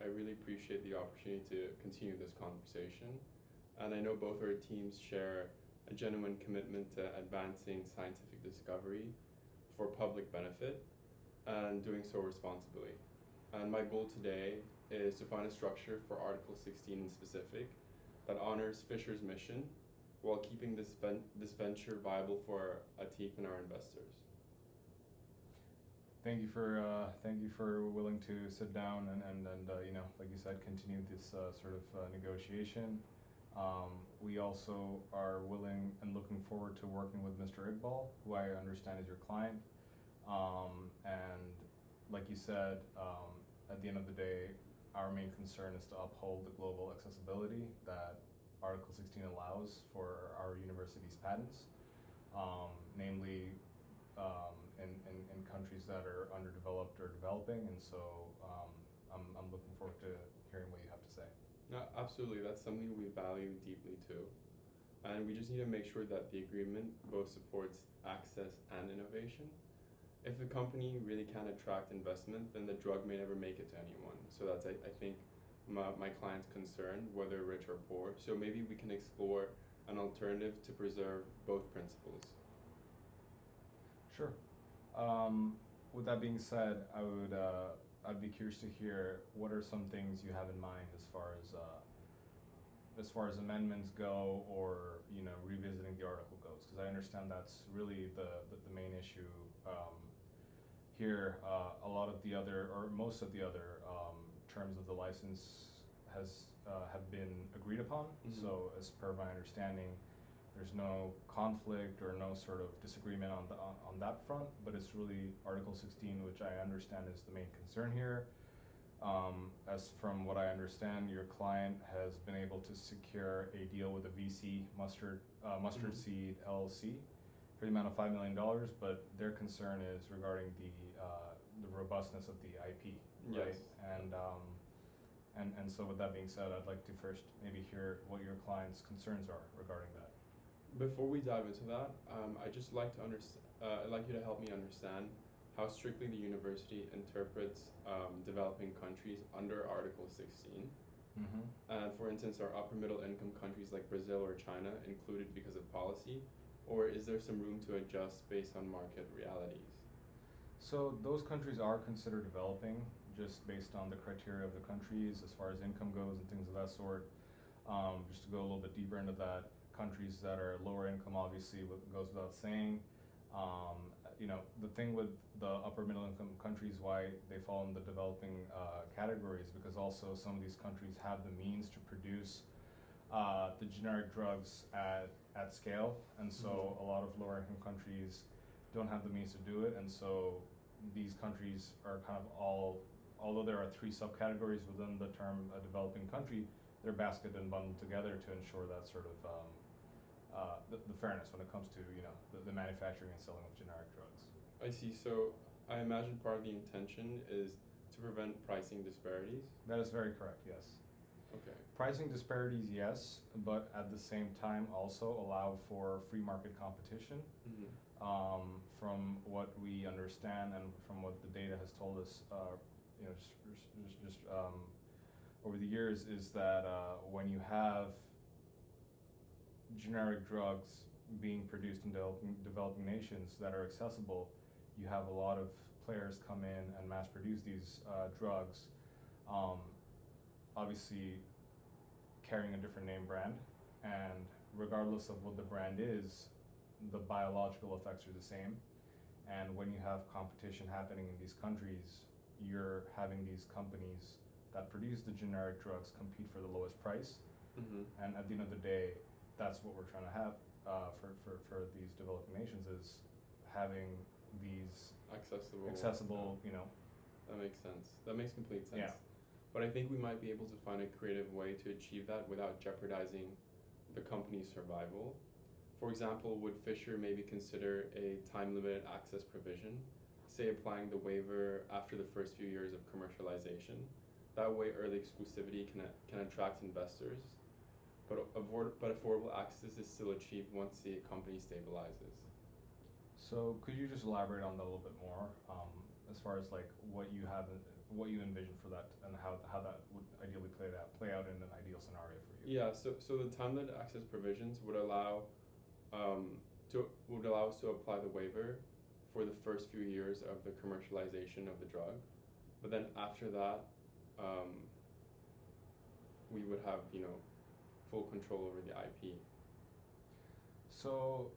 I really appreciate the opportunity to continue this conversation. And I know both our teams share a genuine commitment to advancing scientific discovery for public benefit and doing so responsibly. And my goal today is to find a structure for Article 16 in specific that honors Fisher's mission while keeping this venture viable for Atif and our investors. Thank you for willing to sit down and like you said, continue this sort of negotiation. We also are willing and looking forward to working with Mr. Iqbal, who I understand is your client. And like you said, at the end of the day, our main concern is to uphold the global accessibility that Article 16 allows for our university's patents, namely in countries that are underdeveloped or developing. And so I'm looking forward to hearing what you have to say. No, absolutely. That's something we value deeply too. And we just need to make sure that the agreement both supports access and innovation. If the company really can't attract investment, then the drug may never make it to anyone. So that's, I think, my client's concern, whether rich or poor. So maybe we can explore an alternative to preserve both principles. Sure. With that being said, I'd be curious to hear what are some things you have in mind as far as amendments go, or revisiting the article goes, because I understand that's really the main issue here. A lot of the other, or most of the other terms of the license have been agreed upon. Mm-hmm. So as per my understanding, there's no conflict or no sort of disagreement on that front, but it's really Article 16, which I understand is the main concern here. As from what I understand, your client has been able to secure a deal with a VC, Mustard Mm-hmm. Seed LLC, for the amount of $5 million, but their concern is regarding the robustness of the IP, right? Yes. And so with that being said, I'd like to first maybe hear what your client's concerns are regarding that. Before we dive into that, I'd just like to I'd like you to help me understand how strictly the university interprets developing countries under Article 16. Mm-hmm. And for instance, are upper middle income countries like Brazil or China included because of policy, or is there some room to adjust based on market realities? So those countries are considered developing just based on the criteria of the countries as far as income goes and things of that sort. Just to go a little bit deeper into that, countries that are lower income, obviously, goes without saying. The thing with the upper middle income countries, why they fall in the developing categories, because also some of these countries have the means to produce the generic drugs at scale, and so Mm-hmm. a lot of lower income countries don't have the means to do it, and so these countries are kind of although there are three subcategories within the term a developing country, they're basketed and bundled together to ensure that sort of the fairness when it comes to the manufacturing and selling of generic drugs. I see. So I imagine part of the intention is to prevent pricing disparities. That is very correct, yes. Okay. Pricing disparities, yes, but at the same time also allow for free market competition. Mm-hmm. From what we understand and from what the data has told us, just over the years, is that when you have generic drugs being produced in developing nations that are accessible, you have a lot of players come in and mass produce these drugs, obviously carrying a different name brand, and regardless of what the brand is, the biological effects are the same. And when you have competition happening in these countries, you're having these companies that produce the generic drugs compete for the lowest price. Mm-hmm. And at the end of the day, that's what we're trying to have for these developing nations, is having these accessible. That makes sense. That makes complete sense. Yeah. But I think we might be able to find a creative way to achieve that without jeopardizing the company's survival. For example, would Fisher maybe consider a time-limited access provision, say applying the waiver after the first few years of commercialization? That way, early exclusivity can attract investors, but affordable access is still achieved once the company stabilizes. So could you just elaborate on that a little bit more, as far as like what you have what you envision for that, and how that would ideally play out in an ideal scenario for you. Yeah, so the time-limited access provisions would allow us to apply the waiver for the first few years of the commercialization of the drug, but then after that, we would have full control over the IP. So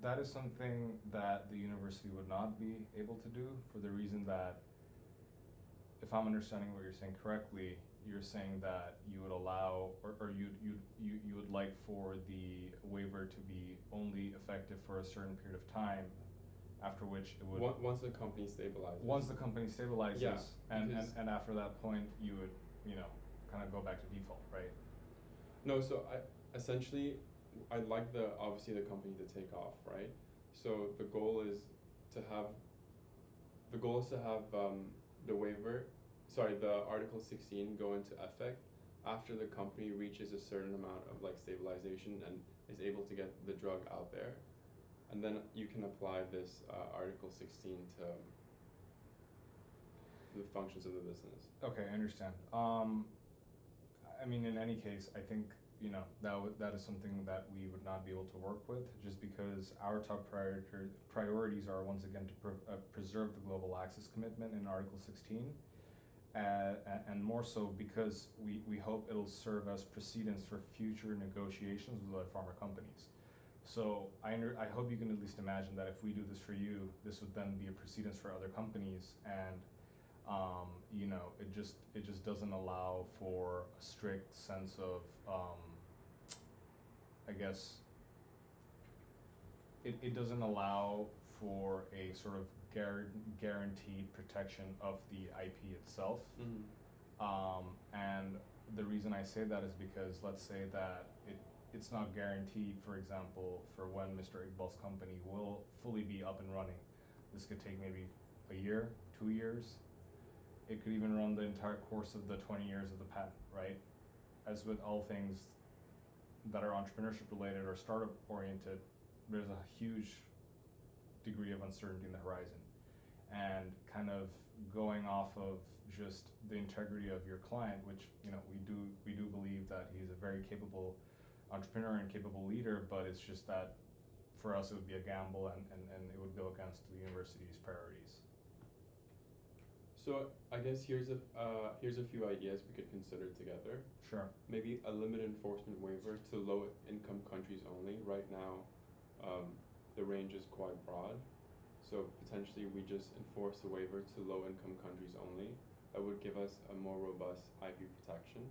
that is something that the university would not be able to do, for the reason that, if I'm understanding what you're saying correctly, you're saying that you would allow, or you would like for the waiver to be only effective for a certain period of time, after which it would Once the company stabilizes. Once the company stabilizes, Yeah, and after that point, you would kind of go back to default, right? No, so I'd like obviously the company to take off, right? So the goal is to have the Article 16 go into effect after the company reaches a certain amount of stabilization and is able to get the drug out there, and then you can apply this Article 16 to the functions of the business. Okay, I understand. I mean, in any case, I think that is something that we would not be able to work with, just because our top priorities are, once again, to preserve the global access commitment in Article 16, and more so because we hope it'll serve as precedents for future negotiations with other pharma companies. So I hope you can at least imagine that if we do this for you, this would then be a precedence for other companies, and it just doesn't allow for a strict sense of, I guess, it doesn't allow for a sort of guaranteed protection of the IP itself. Mm-hmm. And the reason I say that is because, let's say that it's not guaranteed, for example, for when Mr. Iqbal's company will fully be up and running. This could take maybe a year, 2 years. It could even run the entire course of the 20 years of the patent, right? As with all things that are entrepreneurship related or startup oriented, there's a huge degree of uncertainty in the horizon. And kind of going off of just the integrity of your client, which we do believe that he's a very capable entrepreneur and capable leader, but it's just that for us it would be a gamble, and it would go against the university's priorities. So I guess here's a few ideas we could consider together. Sure. Maybe a limited enforcement waiver to low-income countries only. Right now, the range is quite broad. So potentially we just enforce a waiver to low-income countries only. That would give us a more robust IP protection.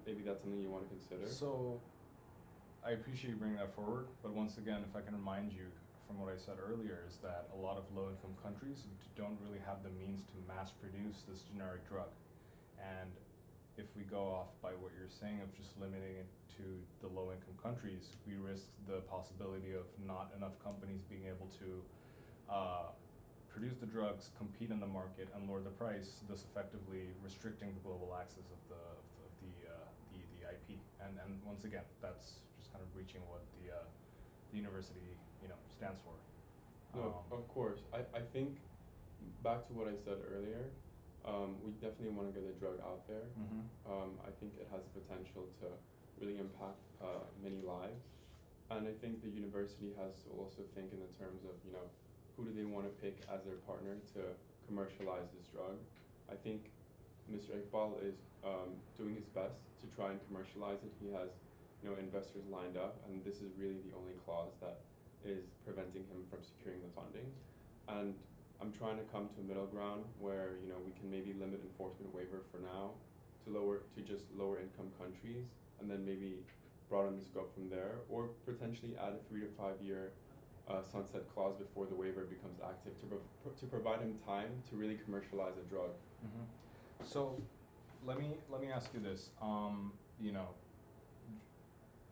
Maybe that's something you want to consider. So I appreciate you bringing that forward, but once again, if I can remind you from what I said earlier, is that a lot of low-income countries don't really have the means to mass produce this generic drug. And if we go off by what you're saying of just limiting it to the low-income countries, we risk the possibility of not enough companies being able to produce the drugs, compete in the market, and lower the price, thus effectively restricting the global access of the IP. And once again, that's just kind of reaching what the university stands for. No, of course. I think, back to what I said earlier, we definitely want to get the drug out there. Mm-hmm. I think it has the potential to really impact many lives. And I think the university has to also think in the terms of, who do they want to pick as their partner to commercialize this drug. I think Mr. Iqbal is doing his best to try and commercialize it. He has investors lined up, and this is really the only clause that is preventing him from securing the funding. And I'm trying to come to a middle ground where we can maybe limit enforcement waiver for now to just lower income countries, and then maybe broaden the scope from there, or potentially add a 3 to 5 year sunset clause before the waiver becomes active to provide him time to really commercialize a drug. Mm-hmm. So let me ask you this.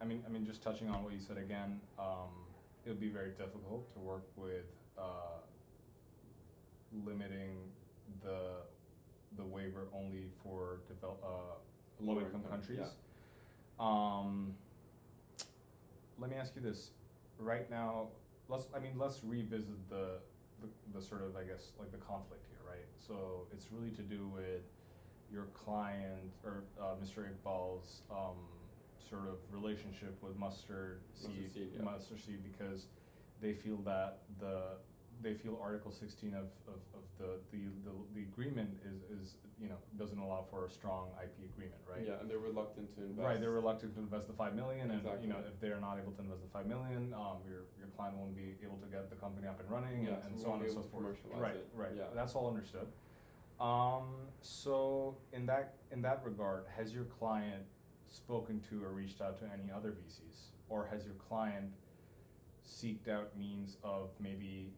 I mean, just touching on what you said again, it would be very difficult to work with limiting the waiver only for low-income countries. Yeah. Let me ask you this. Right now, let's revisit the the sort of, I guess, like the conflict here, right? So it's really to do with your client or Mr. Iqbal's sort of relationship with Yeah. mustard seed, because they feel that they feel Article 16 of the agreement is doesn't allow for a strong IP agreement, right? Yeah, and they're reluctant to invest. Right, they're reluctant to invest the 5 million, and Exactly. if they're not able to invest the 5 million, your client won't be able to get the company up and running, Yeah, and so so on and so forth. commercialize Right, it. right. Yeah. That's all understood. So in that regard, has your client spoken to or reached out to any other VCs, or has your client seeked out means of maybe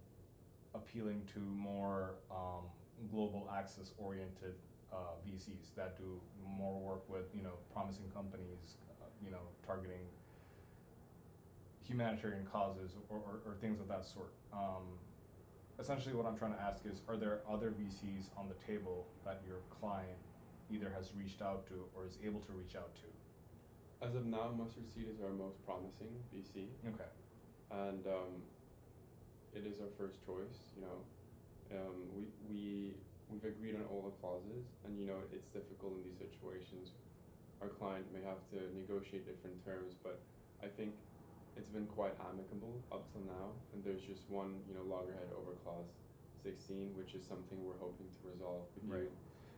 appealing to more global access oriented VCs that do more work with promising companies, targeting humanitarian causes or things of that sort. Essentially, what I'm trying to ask is, are there other VCs on the table that your client either has reached out to or is able to reach out to? As of now, Mustard Seed is our most promising VC. Okay. And it is our first choice. We've agreed on all the clauses, and it's difficult in these situations. Our client may have to negotiate different terms, but I think it's been quite amicable up till now, and there's just one loggerhead over clause 16, which is something we're hoping to resolve with Right.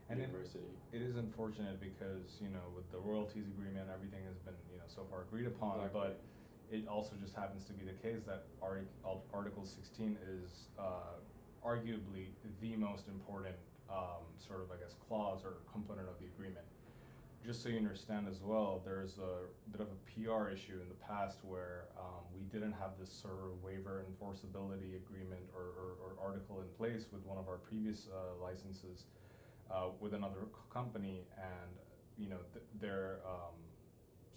And university. It is unfortunate because with the royalties agreement, everything has been so far agreed upon, Exactly. but it also just happens to be the case that Article 16 is arguably the most important sort of, I guess, clause or component of the agreement. Just so you understand as well, there's a bit of a PR issue in the past where we didn't have this sort of waiver enforceability agreement or article in place with one of our previous licenses with another company, and their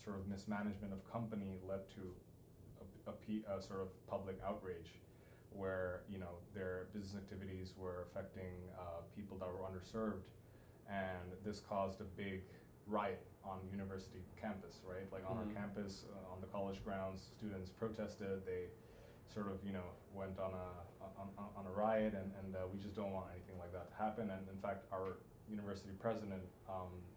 sort of mismanagement of company led to a sort of public outrage where their business activities were affecting people that were underserved, and this caused a big riot on university campus, right? Like on our campus, on the college grounds, students protested. They sort of went on a riot, and we just don't want anything like that to happen. And in fact, our university president,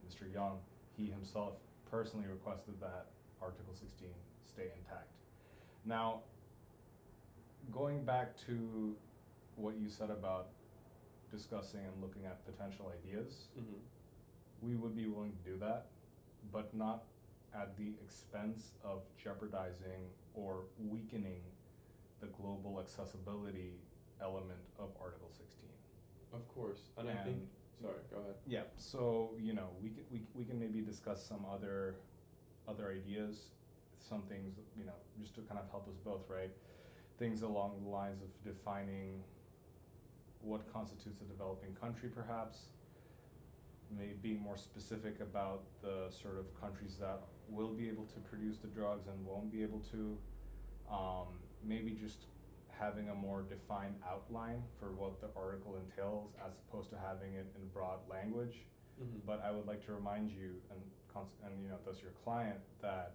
Mr. Young, he himself personally requested that Article 16 stay intact. Now, going back to what you said about discussing and looking at potential ideas, we would be willing to do that, but not at the expense of jeopardizing or weakening the global accessibility element of Article 16. Of course, and I think. Sorry, go ahead. Yeah, so we can maybe discuss some other ideas, some things just to kind of help us both, right? Things along the lines of defining what constitutes a developing country, perhaps. Maybe being more specific about the sort of countries that will be able to produce the drugs and won't be able to. Maybe just having a more defined outline for what the article entails, as opposed to having it in broad language. But I would like to remind you and thus your client, that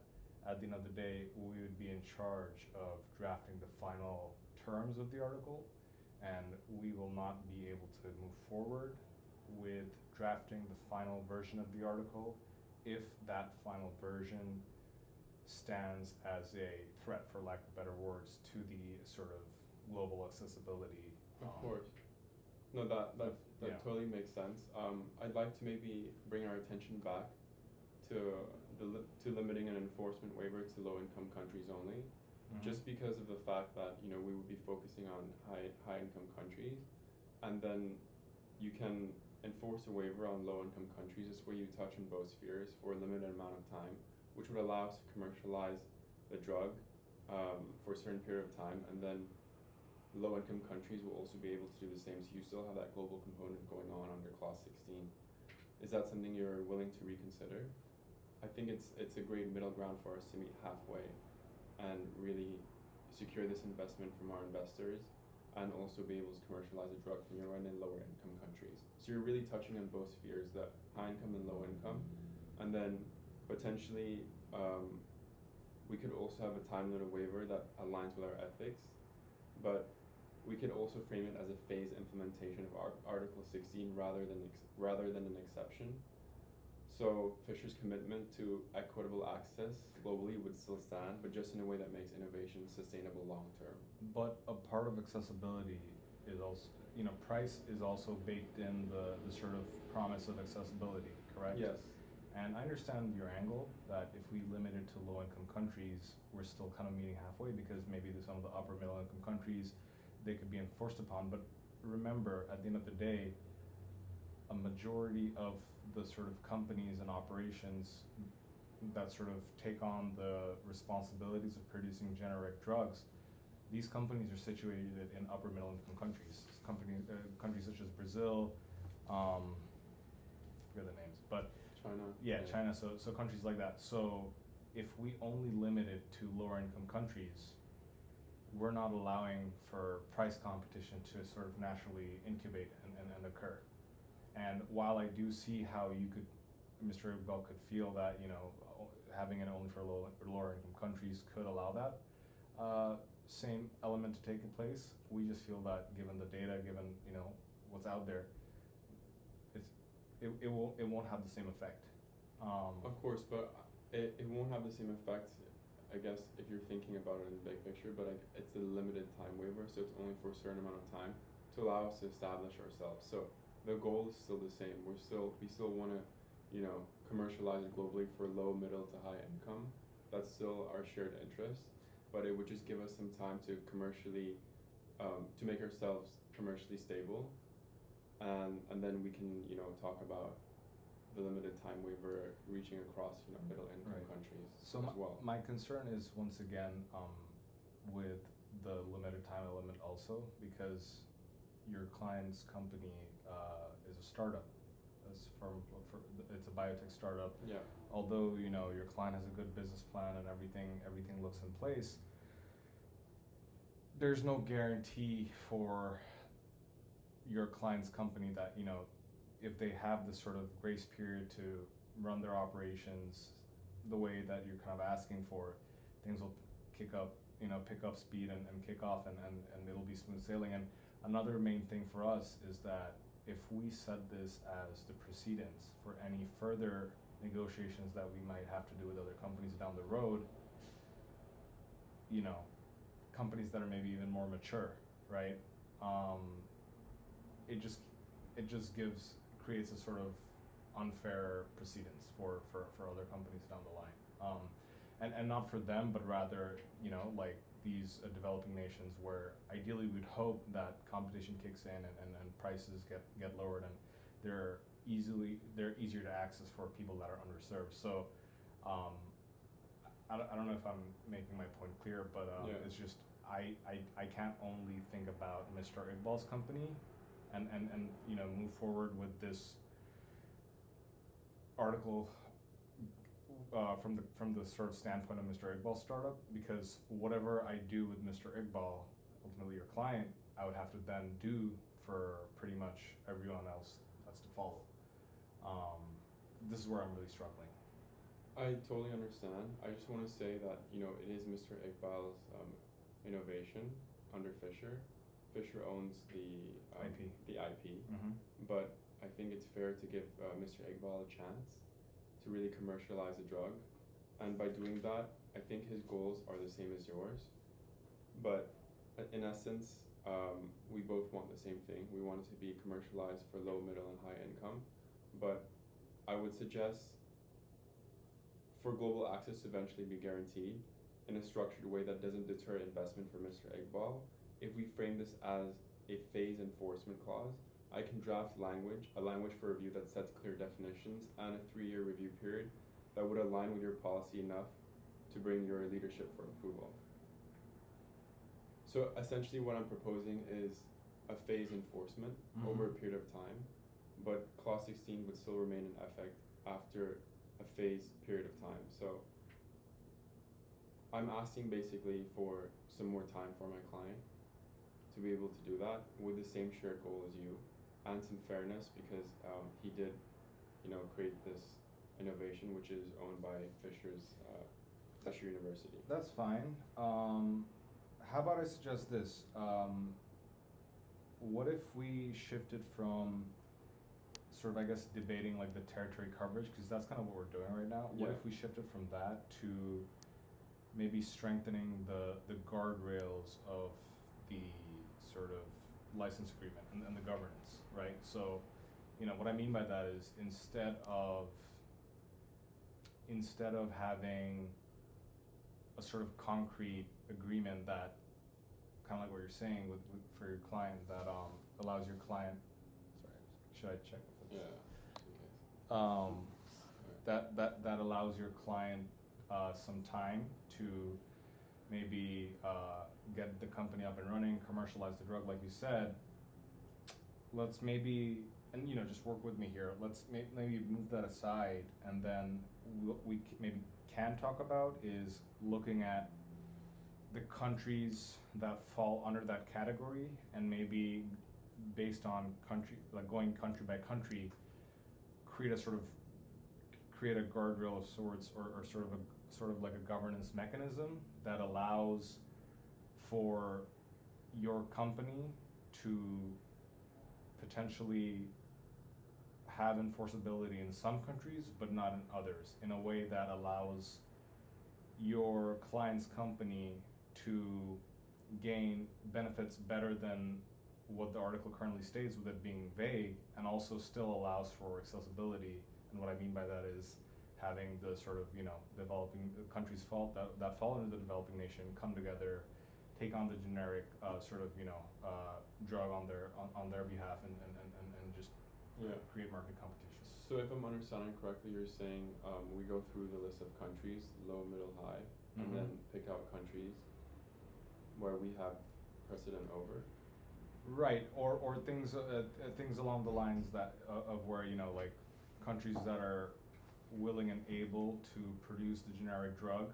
at the end of the day, we would be in charge of drafting the final terms of the article, and we will not be able to move forward with drafting the final version of the article if that final version stands as a threat, for lack of better words, to the sort of global accessibility. Of course. No, that totally makes sense. I'd like to maybe bring our attention back to limiting an enforcement waiver to low-income countries only, just because of the fact that we would be focusing on high-income countries, and then you can enforce a waiver on low-income countries. This way you touch on both spheres for a limited amount of time, which would allow us to commercialize the drug for a certain period of time, and then low-income countries will also be able to do the same, so you still have that global component going on under Clause 16. Is that something you're willing to reconsider? I think it's a great middle ground for us to meet halfway and really secure this investment from our investors, and also be able to commercialize a drug from your end in lower income countries. So you're really touching on both spheres, the high income and low income, and then potentially we could also have a time limit waiver that aligns with our ethics, but We could also frame it as a phased implementation of Article 16 rather than an exception. So Fisher's commitment to equitable access globally would still stand, but just in a way that makes innovation sustainable long term. But a part of accessibility is also, price is also baked in the sort of promise of accessibility, correct? Yes. And I understand your angle that if we limit it to low-income countries, we're still kind of meeting halfway because maybe some of the upper middle-income countries, they could be enforced upon. But remember, at the end of the day, a majority of the sort of companies and operations that sort of take on the responsibilities of producing generic drugs, these companies are situated in upper middle income countries. Countries such as Brazil, I forget the names, but China. yeah, China. So countries like that. So if we only limit it to lower income countries, we're not allowing for price competition to sort of naturally incubate and occur. And while I do see how Mr. Iqbal could feel that, having it only for lower income countries could allow that same element to take place, we just feel that given the data, given, what's out there, it won't have the same effect. Of course, but it won't have the same effect, I guess, if you're thinking about it in the big picture, but it's a limited time waiver, so it's only for a certain amount of time to allow us to establish ourselves. So the goal is still the same. We still want to, commercialize it globally for low, middle to high income. That's still our shared interest, but it would just give us some time to commercially, to make ourselves commercially stable, and then we can, talk about the limited time waiver reaching across, middle income countries so as well. My concern is once again with the limited time element also because your client's company is a startup. It's a biotech startup. Yeah. Although your client has a good business plan and everything looks in place, there's no guarantee for your client's company that if they have this sort of grace period to run their operations the way that you're kind of asking for, things will pick up speed and kick off and it'll be smooth sailing. And another main thing for us is that if we set this as the precedence for any further negotiations that we might have to do with other companies down the road, companies that are maybe even more mature, right? It just creates a sort of unfair precedence for other companies down the line, and not for them, but rather like these developing nations where ideally we'd hope that competition kicks in and prices get lowered and they're easier to access for people that are underserved. So I don't know if I'm making my point clear, but it's just I can't only think about Mr. Iqbal's company and move forward with this article from the sort of standpoint of Mr. Iqbal's startup, because whatever I do with Mr. Iqbal, ultimately your client, I would have to then do for pretty much everyone else that's to follow. This is where I'm really struggling. I totally understand. I just want to say that it is Mr. Iqbal's innovation under Fisher. Fisher owns the IP. The IP, Mm-hmm. but I think it's fair to give Mr. Iqbal a chance to really commercialize a drug, and by doing that, I think his goals are the same as yours. But in essence, we both want the same thing. We want it to be commercialized for low, middle, and high income. But I would suggest for global access to eventually be guaranteed in a structured way that doesn't deter investment for Mr. Iqbal, if we frame this as a phase enforcement clause, I can draft a language for review that sets clear definitions and a 3-year review period that would align with your policy enough to bring your leadership for approval. So essentially what I'm proposing is a phase enforcement over a period of time, but Clause 16 would still remain in effect after a phased period of time. So I'm asking basically for some more time for my client to be able to do that with the same shared goal as you, and some fairness because he did, create this innovation which is owned by Fisher University. That's fine. How about I suggest this? what if we shifted from sort of, I guess, debating like the territory coverage, because that's kind of what we're doing right now. What Yeah. if we shifted from that to maybe strengthening the guardrails of the sort of license agreement and the governance, right? So, what I mean by that is instead of having a sort of concrete agreement that, kind of like what you're saying for your client, that allows your client. Sorry, should I check if it's Yeah. that allows your client some time to maybe get the company up and running, commercialize the drug, like you said. Let's maybe, and just work with me here. Let's maybe move that aside, and then what we maybe can talk about is looking at the countries that fall under that category, and maybe based on country, like going country by country, create a guardrail of sorts, or sort of like a governance mechanism that allows for your company to potentially have enforceability in some countries but not in others, in a way that allows your client's company to gain benefits better than what the article currently states, with it being vague, and also still allows for accessibility. And what I mean by that is having the sort of developing countries that fall into the developing nation come together, take on the generic drug on their behalf, and just create market competition. So if I'm understanding correctly, you're saying we go through the list of countries, low, middle, high, and Mhm. then pick out countries where we have precedent over. Right, or things along the lines that of where like countries that are willing and able to produce the generic drug,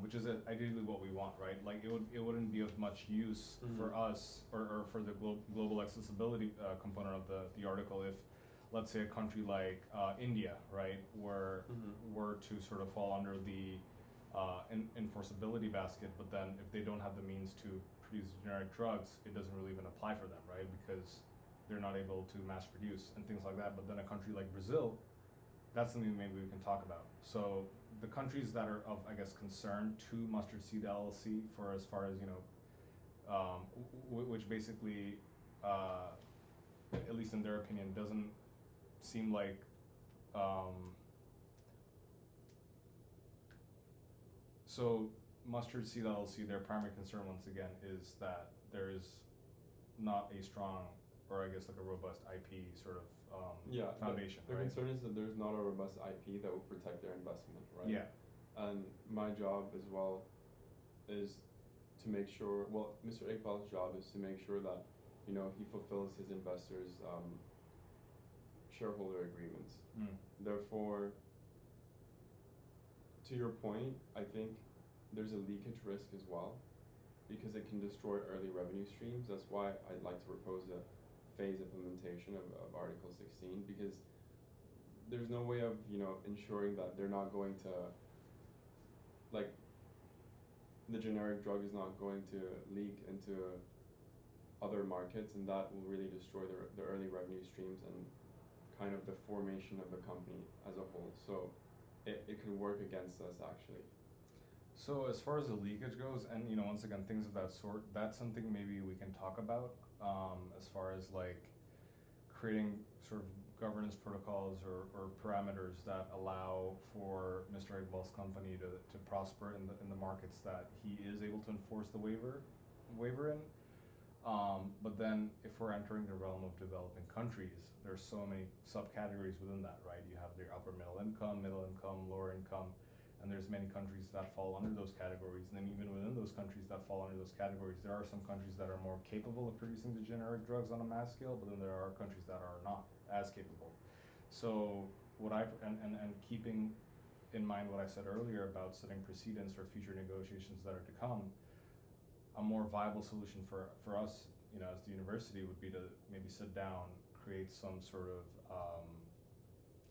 which is ideally what we want, right? Like it wouldn't be of much use for us, or for the global accessibility component of the article, if, let's say, a country like India, right, were to sort of fall under the enforceability basket, but then if they don't have the means to produce generic drugs, it doesn't really even apply for them, right? Because they're not able to mass produce and things like that. But then a country like Brazil, that's something maybe we can talk about. So the countries that are of, I guess, concern to Mustard Seed LLC, for as far as which basically, at least in their opinion, doesn't seem like so Mustard Seed LLC, their primary concern, once again, is that there is not a strong, or I guess like a robust IP sort of foundation. The right? concern is that there's not a robust IP that will protect their investment, right? Yeah. And my job as well is to make sure, well, Mr. Iqbal's job is to make sure that, he fulfills his investors' shareholder agreements. Therefore, to your point, I think there's a leakage risk as well, because it can destroy early revenue streams. That's why I'd like to propose a phased implementation of Article 16, because there's no way of, ensuring that they're not going to, like, the generic drug is not going to leak into other markets, and that will really destroy the early revenue streams and kind of the formation of the company as a whole. So it could work against us, actually. So as far as the leakage goes, and once again, things of that sort, that's something maybe we can talk about, as far as like creating sort of governance protocols or parameters that allow for Mr. Iqbal's company to prosper in the markets that he is able to enforce the waiver in. But then if we're entering the realm of developing countries, there's so many subcategories within that, right? You have the upper middle income, lower income, and there's many countries that fall under those categories. And then even within those countries that fall under those categories, there are some countries that are more capable of producing the generic drugs on a mass scale, but then there are countries that are not as capable. So and keeping in mind what I said earlier about setting precedents for future negotiations that are to come, a more viable solution for us, as the university, would be to maybe sit down, create some sort of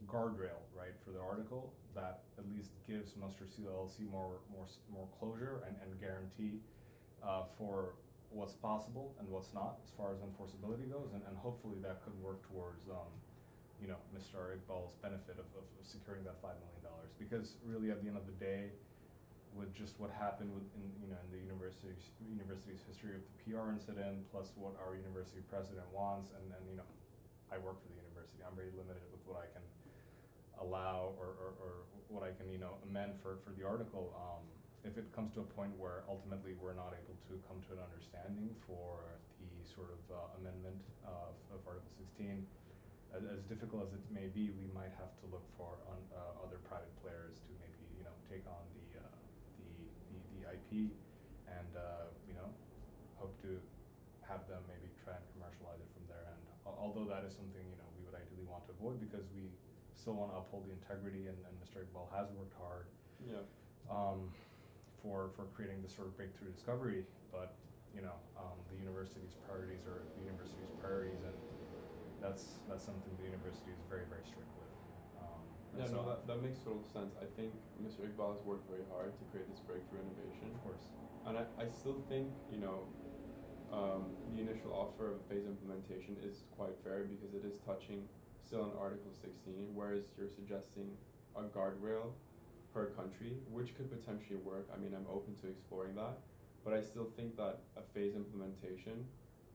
guardrail, right, for the article that at least gives Mustard Seed LLC more closure and guarantee for what's possible and what's not as far as enforceability goes, and hopefully that could work towards Mr. Iqbal's benefit of securing that $5 million. Because really, at the end of the day, with just what happened in the university's history of the PR incident, plus what our university president wants, and I work for the university. I'm very limited with what I can allow or what I can amend for the article. If it comes to a point where ultimately we're not able to come to an understanding for the sort of amendment of Article 16, as difficult as it may be, we might have to look for other private players to maybe take on the IP and hope to have them maybe try and commercialize it from their end. Although that is something we would ideally want to avoid, because we still want to uphold the integrity, and Mr. Iqbal has worked hard. Yeah. For creating this sort of breakthrough discovery, but the university's priorities are the university's priorities, and that's something the university is very, very strict with. That makes total sense. I think Mr. Iqbal has worked very hard to create this breakthrough innovation. Of course. And I still think the initial offer of a phase implementation is quite fair, because it is touching still on Article 16, whereas you're suggesting a guardrail per country, which could potentially work. I mean, I'm open to exploring that, but I still think that a phase implementation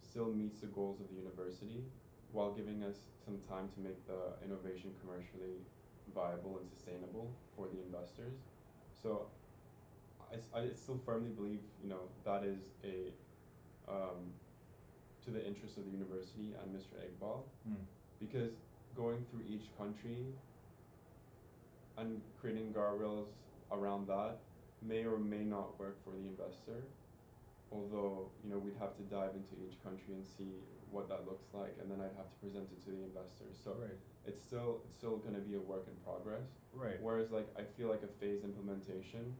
still meets the goals of the university while giving us some time to make the innovation commercially viable and sustainable for the investors. So I still firmly believe that is to the interest of the university and Mr. Iqbal, because going through each country and creating guardrails around that may or may not work for the investor, although we'd have to dive into each country and see what that looks like, and then I'd have to present it to the investors. So right. it's still going to be a work in progress. Right. Whereas I feel like a phase implementation,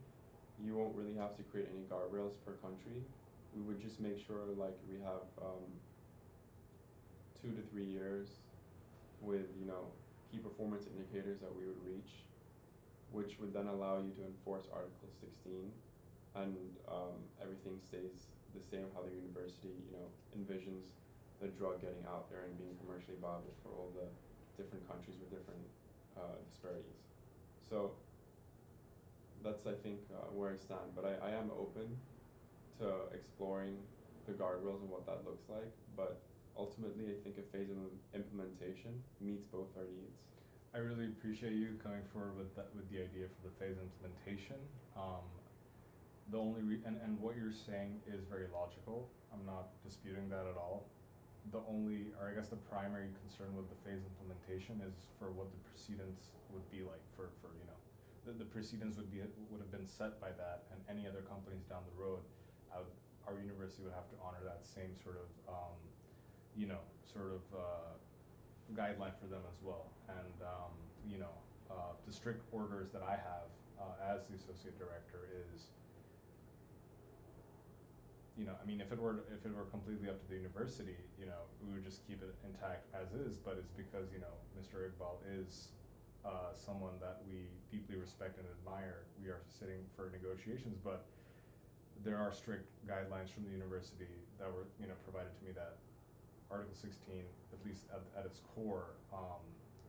you won't really have to create any guardrails per country. We would just make sure we have 2 to 3 years with key performance indicators that we would reach, which would then allow you to enforce Article 16, and everything stays the same how the university envisions the drug getting out there and being commercially viable for all the different countries with different disparities. So that's I think where I stand, but I am open to exploring the guardrails and what that looks like, but ultimately I think a phase of implementation meets both our needs. I really appreciate you coming forward with the idea for the phase implementation. The only and what you're saying is very logical. I'm not disputing that at all. The only, or I guess the primary concern with the phase implementation is for what the precedents would be like for the precedents would have been set by that, and any other companies down the road, our university would have to honor that same sort of guideline for them as well. And the strict orders that I have as the associate director is, if it were completely up to the university, we would just keep it intact as is. But it's because Mr. Iqbal is someone that we deeply respect and admire. We are sitting for negotiations, but there are strict guidelines from the university that were provided to me that Article 16, at least at its core,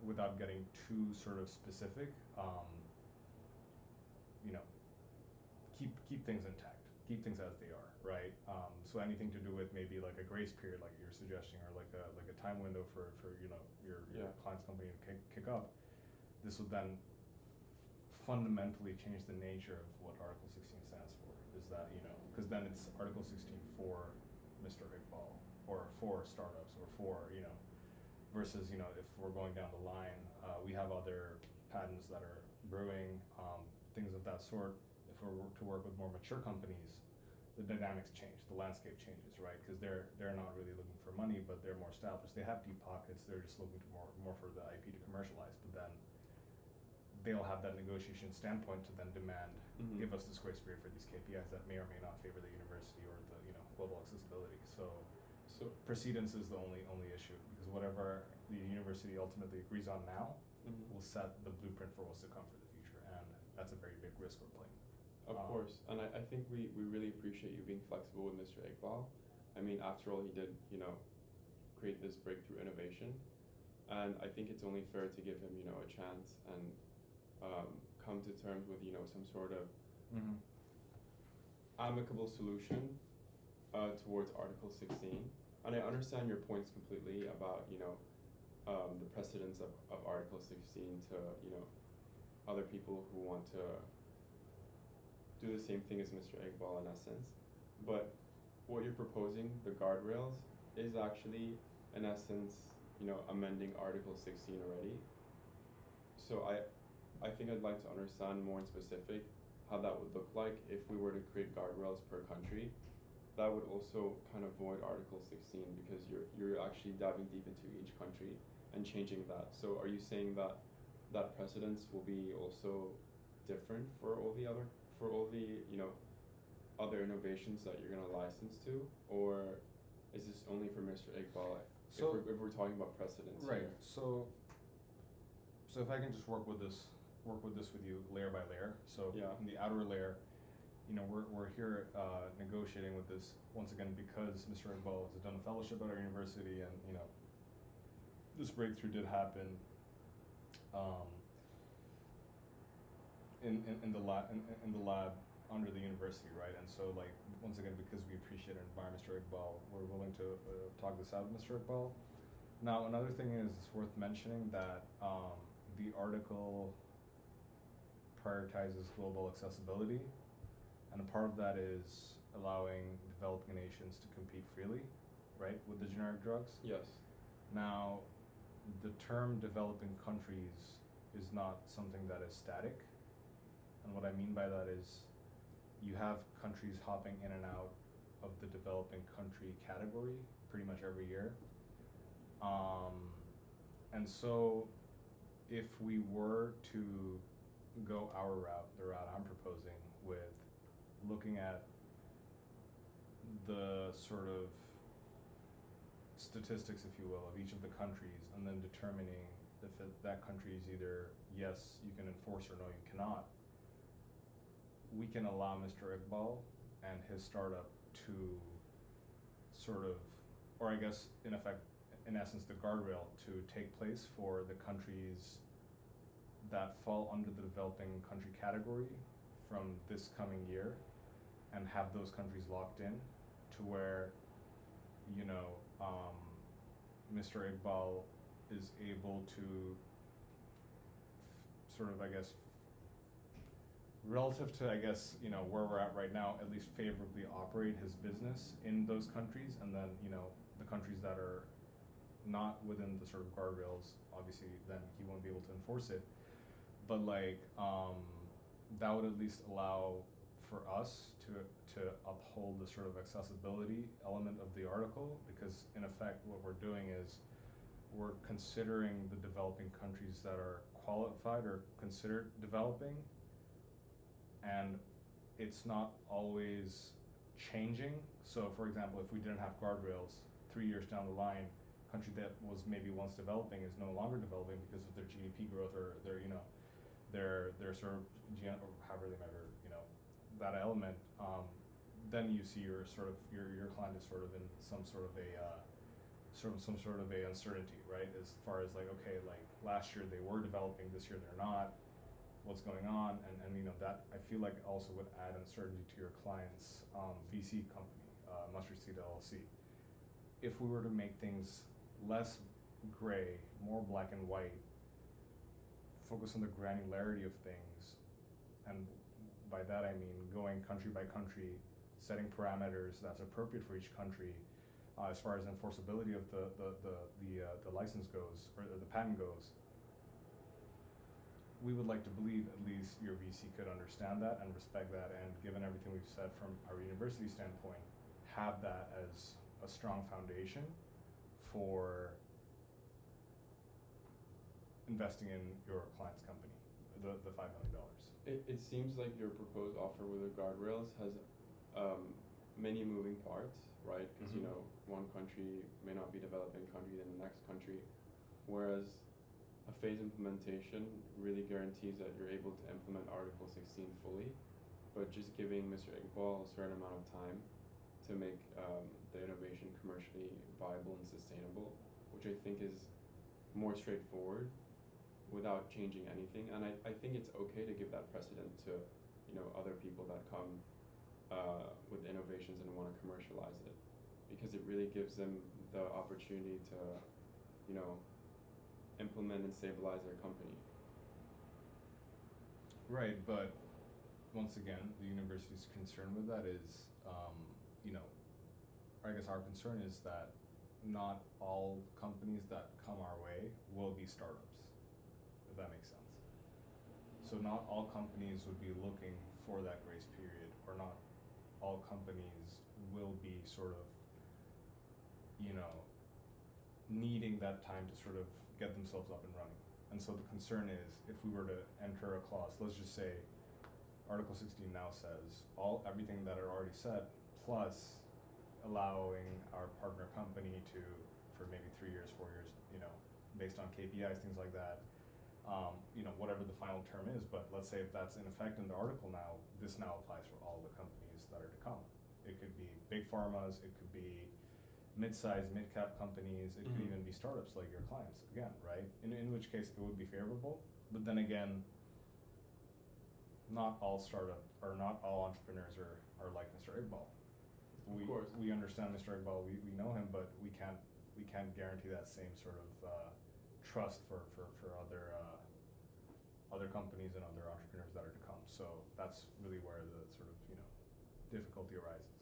without getting too sort of specific, keep things intact, keep things as they are, right? So anything to do with maybe like a grace period, like you're suggesting, or like a time window for your client's company to kick up, this would then fundamentally change the nature of what Article 16 stands for. Is that because then it's Article 16 for Mr. Iqbal, or for startups, or for versus if we're going down the line, we have other patents that are brewing, things of that sort. If we're to work with more mature companies, the dynamics change, the landscape changes, right? Because they're not really looking for money, but they're more established. They have deep pockets. They're just looking to more for the IP to commercialize. But then they'll have that negotiation standpoint to then demand, give us this grace period for these KPIs that may or may not favor the university or the global accessibility. So precedence is the only issue, because whatever the university ultimately agrees on now will set the blueprint for what's to come for the future, and that's a very big risk we're playing. Of course, and I think we really appreciate you being flexible with Mr. Iqbal, I mean, after all, he did, create this breakthrough innovation, and I think it's only fair to give him, a chance and come to terms with, some sort of Mm-hmm. amicable solution towards Article 16. And I understand your points completely about, the precedence of Article 16 to, other people who want to do the same thing as Mr. Iqbal in essence. But what you're proposing, the guardrails, is actually, in essence, amending Article 16 already. So I think I'd like to understand more in specific how that would look like if we were to create guardrails per country. That would also kind of void Article 16 because you're actually diving deep into each country and changing that. So are you saying that that precedence will be also different for all the other innovations that you're gonna license to, or is this only for Mr. Iqbal? So if we're talking about precedence, right. here. So if I can just work with this with you layer by layer. So Yeah. in the outer layer, we're here negotiating with this once again because Mr. Iqbal has done a fellowship at our university, and this breakthrough did happen in the lab under the university, right? And so, like, once again, because we appreciate and admire Mr. Iqbal, we're willing to talk this out with Mr. Iqbal. Now, another thing is it's worth mentioning that the article prioritizes global accessibility, and a part of that is allowing developing nations to compete freely, right, with the generic drugs. Yes. Now, the term developing countries is not something that is static, and what I mean by that is you have countries hopping in and out of the developing country category pretty much every year. And so if we were to go our route, the route I'm proposing, with looking at the sort of statistics, if you will, of each of the countries, and then determining if that country is either yes, you can enforce, or no, you cannot, we can allow Mr. Iqbal and his startup to sort of, or I guess in effect, in essence, the guardrail to take place for the countries that fall under the developing country category from this coming year, and have those countries locked in to where, Mr. Iqbal is able to sort of, I guess, relative to, where we're at right now, at least favorably operate his business in those countries, and then, the countries that are not within the sort of guardrails, obviously, then he won't be able to enforce it. But that would at least allow for us to uphold the sort of accessibility element of the article, because in effect what we're doing is we're considering the developing countries that are qualified or considered developing, and it's not always changing. So for example, if we didn't have guardrails 3 years down the line, a country that was maybe once developing is no longer developing because of their GDP growth or their sort of or however they measure that element. Then you see your client is sort of in some sort of a uncertainty, right? As far as okay, last year they were developing, this year they're not. What's going on? And that I feel like also would add uncertainty to your client's VC company, Mustard Seed LLC. If we were to make things less gray, more black and white, focus on the granularity of things, and by that I mean going country by country, setting parameters that's appropriate for each country, as far as enforceability of the license goes, or the patent goes. We would like to believe at least your VC could understand that and respect that, and given everything we've said from our university standpoint, have that as a strong foundation for investing in your client's company, the $5 million. It seems like your proposed offer with the guardrails has many moving parts, right? Because one country may not be developing country than the next country, whereas a phased implementation really guarantees that you're able to implement Article 16 fully, but just giving Mr. Iqbal a certain amount of time to to make the innovation commercially viable and sustainable, which I think is more straightforward without changing anything. And I think it's okay to give that precedent to, other people that come with innovations and want to commercialize it, because it really gives them the opportunity to, implement and stabilize their company. Right, but once again, the university's concern with that is, I guess our concern is that not all companies that come our way will be startups, if that makes sense. So not all companies would be looking for that grace period, or not all companies will be sort of, needing that time to sort of get themselves up and running. And so the concern is, if we were to enter a clause, let's just say Article 16 now says everything that are already said, plus allowing our partner company to, for maybe 3 years, 4 years, based on KPIs, things like that, whatever the final term is. But let's say if that's in effect in the article now, this now applies for all the companies that are to come. It could be big pharmas, it could be mid-sized, mid-cap companies, it could even be startups like your clients, again, right? In which case it would be favorable. But then again, not all startup or not all entrepreneurs are like Mr. Iqbal. Of course. We understand Mr. Iqbal, we know him, but we can't guarantee that same sort of trust for other companies and other entrepreneurs that are to come. So that's really where the sort of difficulty arises.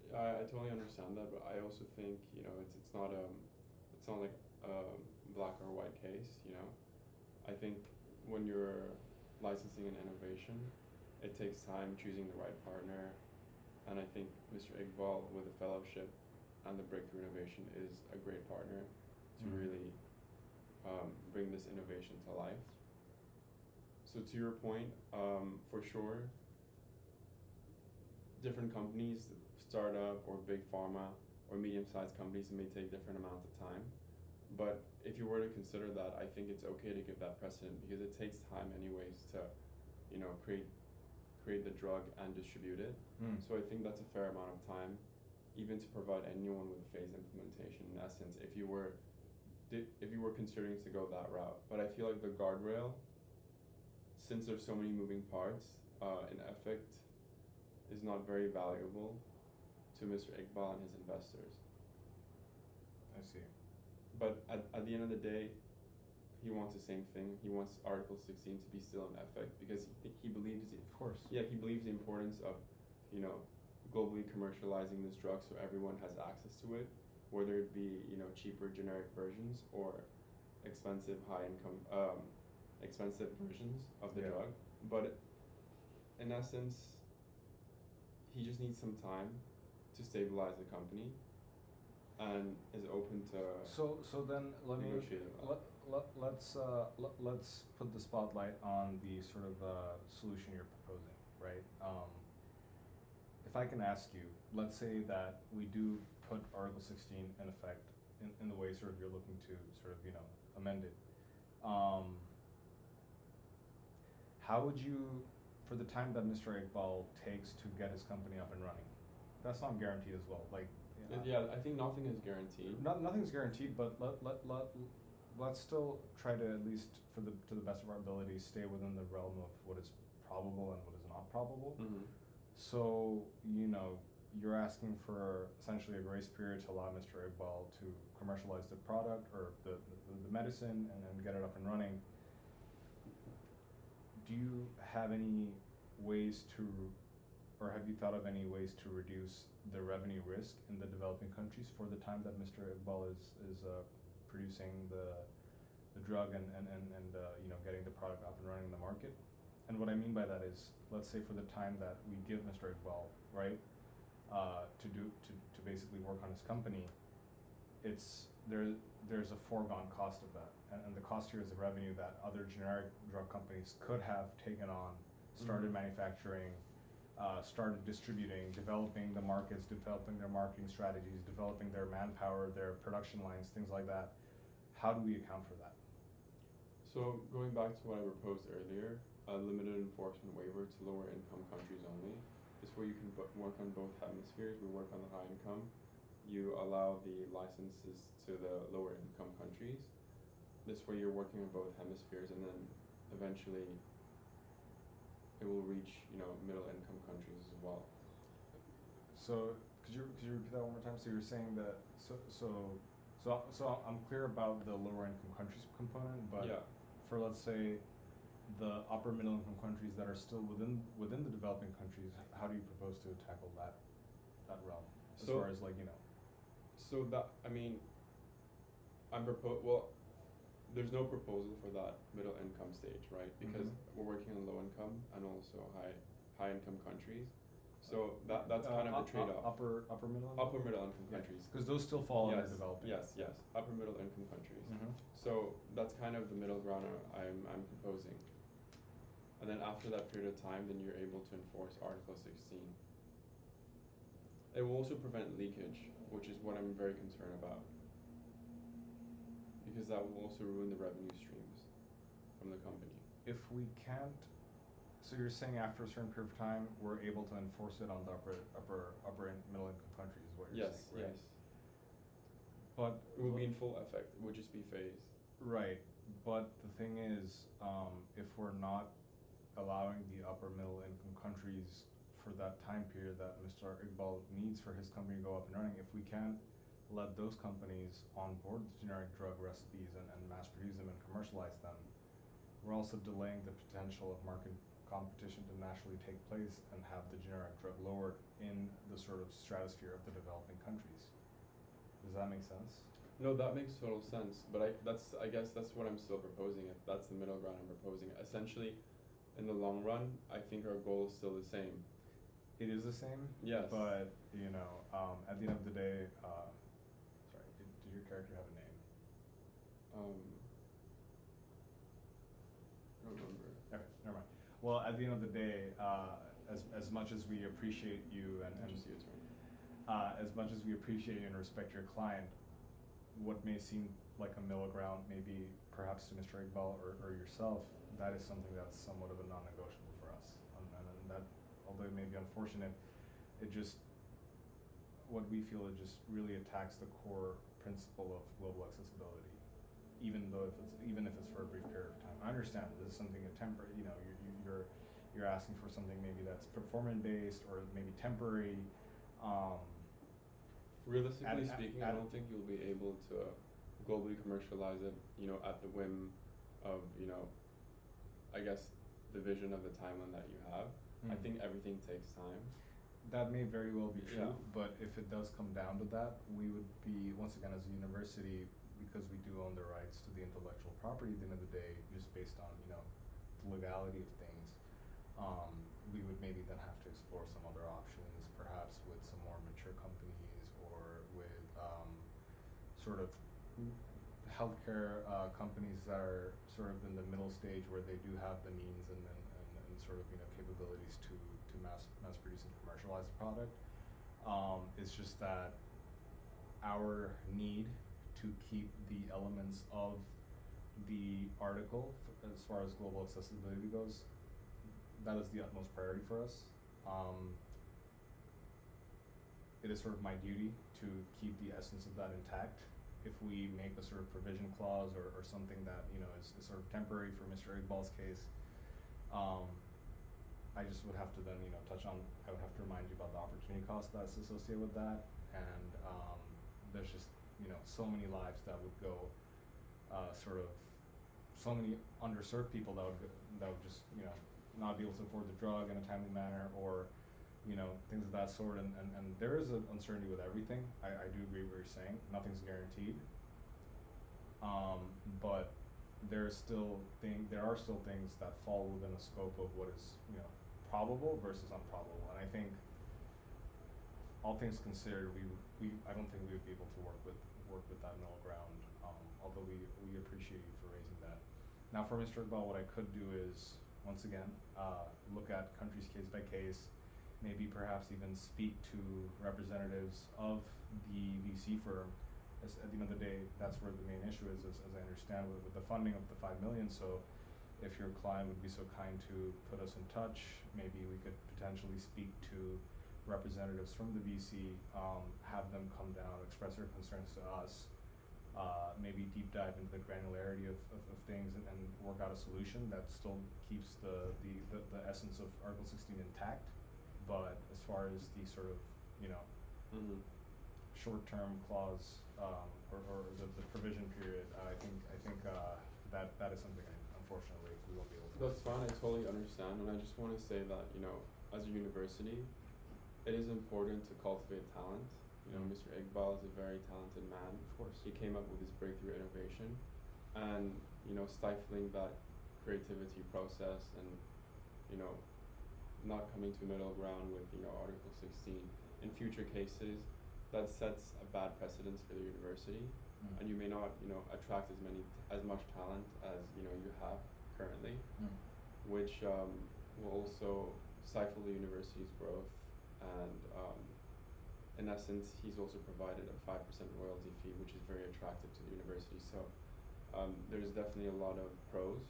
I totally understand that, but I also think it's not like a black or white case. I think when you're licensing an innovation, it takes time choosing the right partner, and I think Mr. Iqbal with the fellowship and the breakthrough innovation is a great partner to really bring this innovation to life. So to your point, for sure, different companies, startup or big pharma or medium-sized companies, may take different amounts of time. But if you were to consider that, I think it's okay to give that precedent, because it takes time anyways to, create the drug and distribute it. So I think that's a fair amount of time, even to provide anyone with a phased implementation. In essence, if you were considering to go that route. But I feel like the guardrail, since there's so many moving parts, in effect, is not very valuable to Mr. Iqbal and his investors. I see. But at the end of the day, he wants the same thing. He wants Article 16 to be still in effect, because he believes Of course. Yeah, he believes the importance of, globally commercializing this drug so everyone has access to it, whether it be, cheaper generic versions or expensive expensive versions of the drug. But in essence, he just needs some time to stabilize the company, and is open to So then let's put the spotlight on the sort of solution you're proposing, right? If I can ask you, let's say that we do put Article 16 in effect in the way sort of you're looking to sort of amend it. How would you, for the time that Mr. Iqbal takes to get his company up and running, that's not guaranteed as well. Like, yeah, I think nothing is guaranteed. Nothing's guaranteed, but let's still try to, at least to the best of our ability, stay within the realm of what is probable and what is not probable. So you're asking for essentially a grace period to allow Mr. Iqbal to commercialize the product or the medicine and get it up and running. Do you have any ways to, or have you thought of any ways to reduce the revenue risk in the developing countries for the time that Mr. Iqbal is producing the drug and getting the product up and running in the market? And what I mean by that is, let's say for the time that we give Mr. Iqbal, right, to basically work on his company, there's a foregone cost of that, and the cost here is the revenue that other generic drug companies could have taken on, started manufacturing, started distributing, developing the markets, developing their marketing strategies, developing their manpower, their production lines, things like that. How do we account for that? So going back to what I proposed earlier, a limited enforcement waiver to lower income countries only. This way you can work on both hemispheres. We work on the high income. You allow the licenses to the lower income countries. This way you're working on both hemispheres, and then eventually it will reach, middle income countries as well. So could you repeat that one more time? So you're saying that so I'm clear about the lower income countries component, but Yeah. for, let's say, the upper middle income countries that are still within the developing countries, how do you propose to tackle that realm as So- far as So that, well, there's no proposal for that middle income stage, right? Because we're working on low income and also high income countries. So that's kind of the trade-off. Upper middle income? Upper middle income countries. Because those still fall under Yes, developing. yes, upper middle income countries. Mm-hmm. So that's kind of the middle ground I'm proposing. And then after that period of time, then you're able to enforce Article 16. It will also prevent leakage, which is what I'm very concerned about. Because that will also ruin the revenue streams from the company. If we can't, so you're saying after a certain period of time, we're able to enforce it on the upper and middle income countries, is what you're saying, right? Yes. But It would be in full effect. It would just be phased. right, but the thing is, if we're not allowing the upper middle income countries for that time period that Mr. Iqbal needs for his company to go up and running, if we can't let those companies on board the generic drug recipes and mass produce them and commercialize them, we're also delaying the potential of market competition to naturally take place and have the generic drug lowered in the sort of stratosphere of the developing countries. Does that make sense? No, that makes total sense. But I guess that's what I'm still proposing. That's the middle ground I'm proposing. Essentially, in the long run, I think our goal is still the same. It is the same. Yes. But at the end of the day, sorry, did your character have a name? I don't remember. Okay, never mind. Well, at the end of the day, as much as we appreciate you and Just your turn. as much as we appreciate and respect your client, what may seem like a middle ground, maybe perhaps to Mr. Iqbal or yourself, that is something that's somewhat of a non-negotiable for us. And that, although it may be unfortunate, what we feel, it just really attacks the core principle of global accessibility, even if it's for a brief period of time. I understand this is something temporary. You're asking for something maybe that's performance based or maybe temporary. Realistically speaking, I don't think you'll be able to globally commercialize it, at the whim of, I guess, the vision of the timeline that you have. I think everything takes time. That may very well be true, Yeah. but if it does come down to that, we would be, once again, as a university, because we do own the rights to the intellectual property at the end of the day, just based on, the legality of things, we would maybe then have to explore some other options, perhaps with some more mature companies or with sort of healthcare companies that are sort of in the middle stage where they do have the means and sort of capabilities to mass produce and commercialize the product. It's just that our need to keep the elements of the article as far as global accessibility goes, that is the utmost priority for us. It is sort of my duty to keep the essence of that intact. If we make a sort of provision clause or something that is sort of temporary for Mr. Iqbal's case, I just would have to then I would have to remind you about the opportunity cost that's associated with that, and there's just so many lives that would go, sort of so many underserved people that would just not be able to afford the drug in a timely manner, or things of that sort, and there is an uncertainty with everything. I do agree with what you're saying. Nothing's guaranteed, but there are still things that fall within the scope of what is probable versus improbable, and I think, all things considered, I don't think we would be able to work with that middle ground. Although we appreciate you for raising that. Now, for Mr. Iqbal, what I could do is, once again, look at countries case by case, maybe perhaps even speak to representatives of the VC firm. At the end of the day, that's where the main issue is, as I understand, with the funding of the $5 million. So if your client would be so kind to put us in touch, maybe we could potentially speak to representatives from the VC, have them come down, express their concerns to us, maybe deep dive into the granularity of things and work out a solution that still keeps the essence of Article 16 intact, but as far as the sort of, you know, short-term clause, or the provision period, I think that is something unfortunately we won't be able to. That's fine, I totally understand, and I just want to say that, you know, as a university, it is important to cultivate talent. You know, Mr. Iqbal is a very talented man. Of course. He came up with his breakthrough innovation, and, you know, stifling that creativity process and, you know, not coming to a middle ground with, you know, Article 16 in future cases, that sets a bad precedence for the university, and you may not, you know, attract as much talent as, you know, you have currently, which will also stifle the university's growth. And in essence, he's also provided a 5% royalty fee, which is very attractive to the university. So there's definitely a lot of pros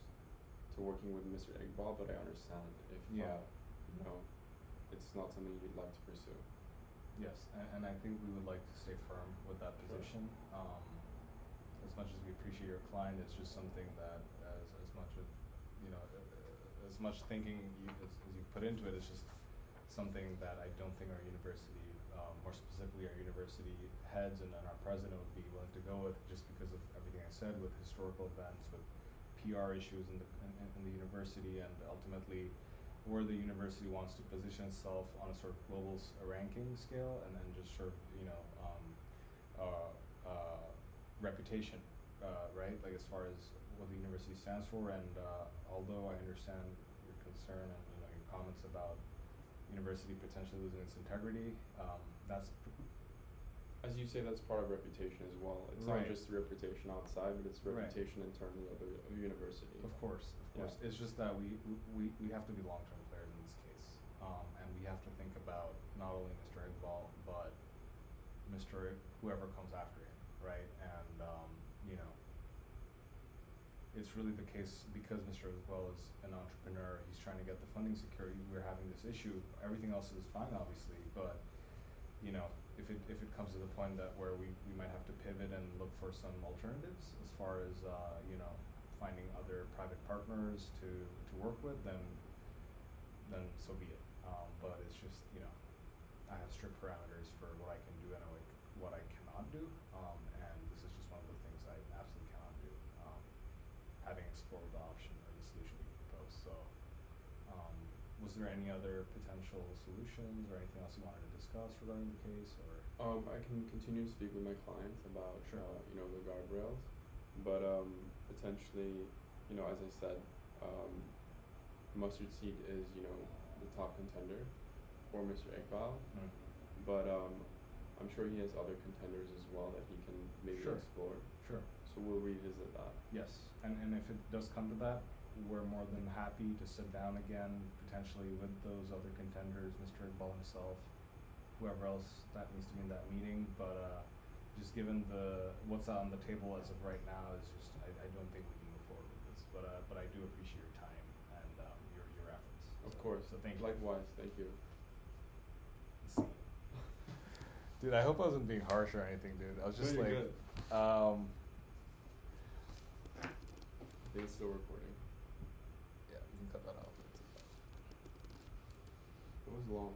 to working with Mr. Iqbal, but I understand if you know, it's not something you'd like to pursue. Yes, and I think we would like to stay firm with that position. As much as we appreciate your client, it's just something that, as much of, you know, as much thinking as you put into it, it's just something that I don't think our university, more specifically our university heads and our president would be willing to go with, just because of everything I said with historical events, with PR issues in the university, and ultimately where the university wants to position itself on a sort of global ranking scale, and then just sort of, you know, reputation, right? Like as far as what the university stands for, and although I understand your concern and, you know, your comments about university potentially losing its integrity, that's as you say, that's part of reputation as well. It's not just the reputation outside, but it's reputation internally of the university. Of course. It's just that we have to be long-term players in this case, and we have to think about not only Mr. Iqbal, but whoever comes after him, right? And you know, it's really the case because Mr. Iqbal is an entrepreneur. He's trying to get the funding security. We're having this issue. Everything else is fine, obviously, but you know, if it comes to the point that where we might have to pivot and look for some alternatives as far as you know, finding other private partners to work with, then so be it. But it's just, you know, I have strict parameters for what I can do and what I cannot do, and this is just one of the things I absolutely cannot do, having explored the option or the solution we proposed. So was there any other potential solutions or anything else you wanted to discuss regarding the case, or? I can continue to speak with my client about you know, the guardrails, but potentially, you know, as I said, Mustard Seed is, you know, the top contender for Mr. Iqbal, but I'm sure he has other contenders as well that he can maybe explore. Sure. So we'll revisit that. Yes, and if it does come to that, we're more than happy to sit down again, potentially with those other contenders, Mr. Iqbal himself, whoever else that needs to be in that meeting. But just given what's on the table as of right now, is just I don't think we can move forward with this. But I do appreciate your time and your efforts. Of course. So thank you. Likewise, thank you. Dude, I hope I wasn't being harsh or anything, dude. I was just no, like, good. It's still recording. Yeah, you can cut that out. It was long.